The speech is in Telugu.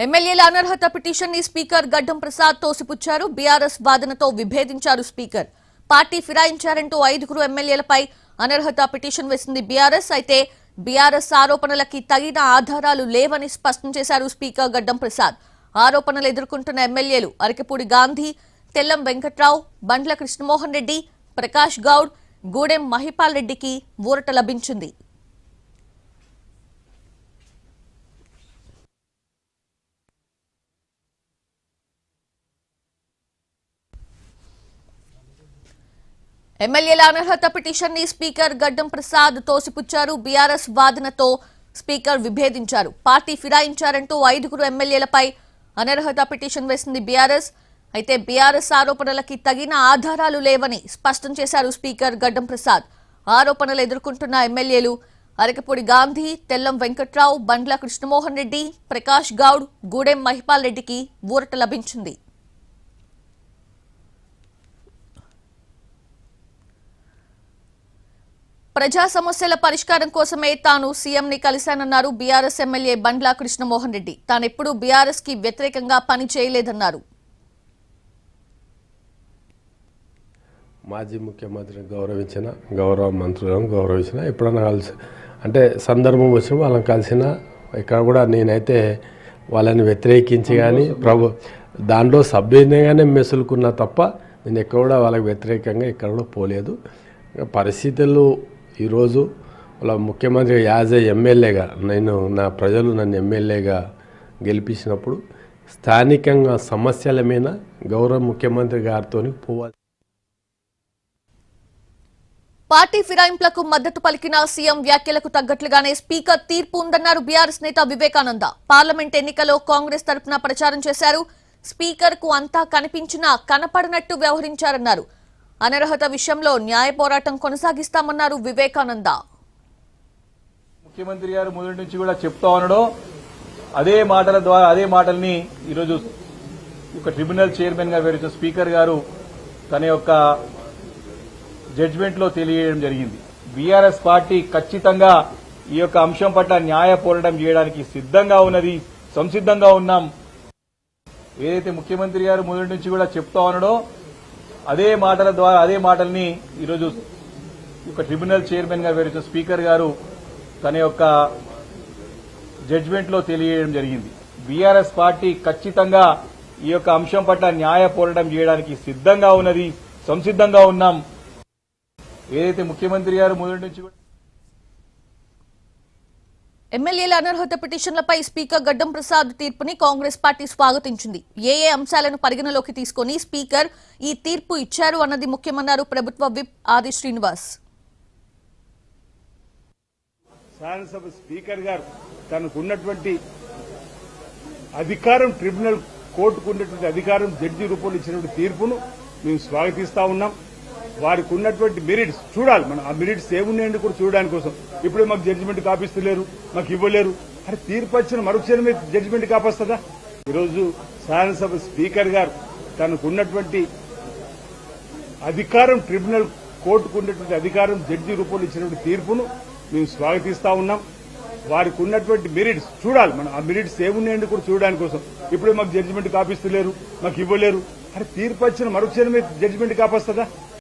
ఎమ్మెల్యేల అనర్హత పిటిషన్ ని స్పీకర్ గడ్డం ప్రసాద్ తోసిపుచ్చారు. బీఆర్ఎస్ వాదనతో విభేదించారు స్పీకర్. పార్టీ ఫిరాయించారంటూ 5 ఎమ్మెల్యేలపై అనర్హత పిటిషన్ వేసింది బీఆర్ఎస్. అయితే బీఆర్ఎస్ ఆరోపణలకి తగిన ఆధారాలు లేవని స్పష్టం చేశారు స్పీకర్ గడ్డం ప్రసాద్. ఆరోపణలు ఎదుర్కొంటున్న ఎమ్మెల్యేలు అరకపూడి గాంధీ, తెల్లం వెంకట్రావు, బండ్ల కృష్ణమోహన్ రెడ్డి, ప్రకాష్ గౌడ్, గూడెం మహిపాల్ రెడ్డికి ఊరట లభించింది. ఎమ్మెల్యేల అనర్హత పిటిషన్ ని స్పీకర్ గడ్డం ప్రసాద్ తోసిపుచ్చారు. బీఆర్ఎస్ వాదనతో స్పీకర్ విభేదించారు. పార్టీ ఫిరాయించారంటూ 5 ఎమ్మెల్యేలపై అనర్హత పిటిషన్ వేసింది బీఆర్ఎస్. అయితే బీఆర్ఎస్ ఆరోపణలకి తగిన ఆధారాలు లేవని స్పష్టం చేశారు స్పీకర్ గడ్డం ప్రసాద్. ఆరోపణలు ఎదుర్కొంటున్న ఎమ్మెల్యేలు అరకపూడి గాంధీ, తెల్లం వెంకట్రావు, బండ్ల కృష్ణమోహన్ రెడ్డి, ప్రకాష్ గౌడ్, గూడెం మహిపాల్ రెడ్డికి ఊరట లభించింది. ప్రజా సమస్యల పరిష్కారం కోసమే తాను సీఎంని కలిశానన్నారు బీఆర్ఎస్ ఎమ్మెల్యే బండ్ల కృష్ణమోహన్ రెడ్డి. తానెప్పుడూ బీఆర్ఎస్ కి వ్యతిరేకంగా పని చేయలేదన్నారు. మాజీ ముఖ్యమంత్రిని గౌరవించిన, గౌరవ మంత్రులను గౌరవించిన, ఎప్పుడన్నా కలిసి అంటే సందర్భం వచ్చిన వాళ్ళని కలిసిన, ఇక్కడ కూడా నేనైతే వాళ్ళని వ్యతిరేకించి కానీ దాంట్లో సభ్యునిగానే మెసులుకున్నా తప్ప నేను ఎక్కడ కూడా వాళ్ళకి వ్యతిరేకంగా ఎక్కడ కూడా పోలేదు. పరిస్థితులు ఈరోజు వాళ్ళ ముఖ్యమంత్రి యాజ్ ఏ ఎమ్మెల్యేగా నా ప్రజలు నన్ను ఎమ్మెల్యేగా గెలిపించినప్పుడు స్థానికంగా సమస్యల మీద గౌరవ ముఖ్యమంత్రి గారితో పోవాలి. పార్టీ ఫిరాయింపులకు మద్దతు పలికిన సీఎం వ్యాఖ్యలకు తగ్గట్లుగానే స్పీకర్ తీర్పు ఉందన్నారు బీఆర్ఎస్ నేత వివేకానంద. పార్లమెంట్ ఎన్నికలో కాంగ్రెస్ తరపున ప్రచారం చేశారు. స్పీకర్ కు అంతా కనిపించినా కనపడనట్టు వ్యవహరించారన్నారు. అనర్హత విషయంలో న్యాయ పోరాటం కొనసాగిస్తామన్నారు వివేకానంద. ముఖ్యమంత్రి గారు మొదటి నుంచి కూడా చెప్తా ఉండడం, అదే మాటల ద్వారా అదే మాటల్ని ఈరోజు ఒక ట్రిబ్యునల్ చైర్మన్ గా వేరే స్పీకర్ గారు తన యొక్క జడ్జిమెంట్ లో తెలియజేయడం జరిగింది. బీఆర్ఎస్ పార్టీ ఖచ్చితంగా ఈ యొక్క అంశం పట్ల న్యాయ పోరాటం చేయడానికి సిద్ధంగా ఉన్నది, సంసిద్ధంగా ఉన్నాం. ఏదైతే ముఖ్యమంత్రి గారు మొదటి నుంచి కూడా చెప్తా ఉండడం, అదే మాటల ద్వారా అదే మాటల్ని ఈరోజు ఒక ట్రిబ్యునల్ చైర్మన్ గా వేరే స్పీకర్ గారు తన యొక్క జడ్జిమెంట్ లో తెలియజేయడం జరిగింది. బీఆర్ఎస్ పార్టీ ఖచ్చితంగా ఈ యొక్క అంశం పట్ల న్యాయ పోరాటం చేయడానికి సిద్ధంగా ఉన్నది, సంసిద్ధంగా ఉన్నాం. ఏదైతే ముఖ్యమంత్రి గారు మొదటి నుంచి ఎమ్మెల్యేల అనర్హత పిటిషన్లపై స్పీకర్ గడ్డం ప్రసాద్ తీర్పుని కాంగ్రెస్ పార్టీ స్వాగతించింది. ఏ అంశాలను పరిగణలోకి తీసుకుని స్పీకర్ ఈ తీర్పు ఇచ్చారు అన్నది ముఖ్యమన్నారు ప్రభుత్వ విప్ ఆది శ్రీనివాస్. శాసనసభ స్పీకర్ గారు తనకున్నటువంటి అధికారం, ట్రిబ్యునల్ కోర్టుకు ఉన్నటువంటి అధికారం, జడ్జి రూపంలో ఇచ్చినటువంటి తీర్పును మేము స్వాగతిస్తా ఉన్నాం. వారికి ఉన్నటువంటి మెరిట్స్ చూడాలి. మనం ఆ మెరిట్స్ ఏమున్నాయండి కూడా చూడడానికి కోసం ఇప్పుడే మాకు జడ్జిమెంట్ కాపిస్తలేరు, మాకు ఇవ్వలేరు. అరే తీర్పు వచ్చిన మరుక్షణమే జడ్జిమెంట్ కాపొస్తుందా? ఈరోజు శాసనసభ స్పీకర్ గారు తనకున్నటువంటి అధికారం, ట్రిబ్యునల్ కోర్టుకు ఉన్నటువంటి అధికారం, జడ్జి రూపంలో ఇచ్చినటువంటి తీర్పును మేము స్వాగతిస్తా ఉన్నాం. వారికి ఉన్నటువంటి మెరిట్స్ చూడాలి. మనం ఆ మెరిట్స్ ఏమున్నాయండి కూడా చూడడానికి కోసం ఇప్పుడే మాకు జడ్జిమెంట్ కాపిస్తలేరు, మాకు ఇవ్వలేరు. అరే తీర్పు వచ్చిన మరుక్షణమే జడ్జిమెంట్ కాపొస్తుందా?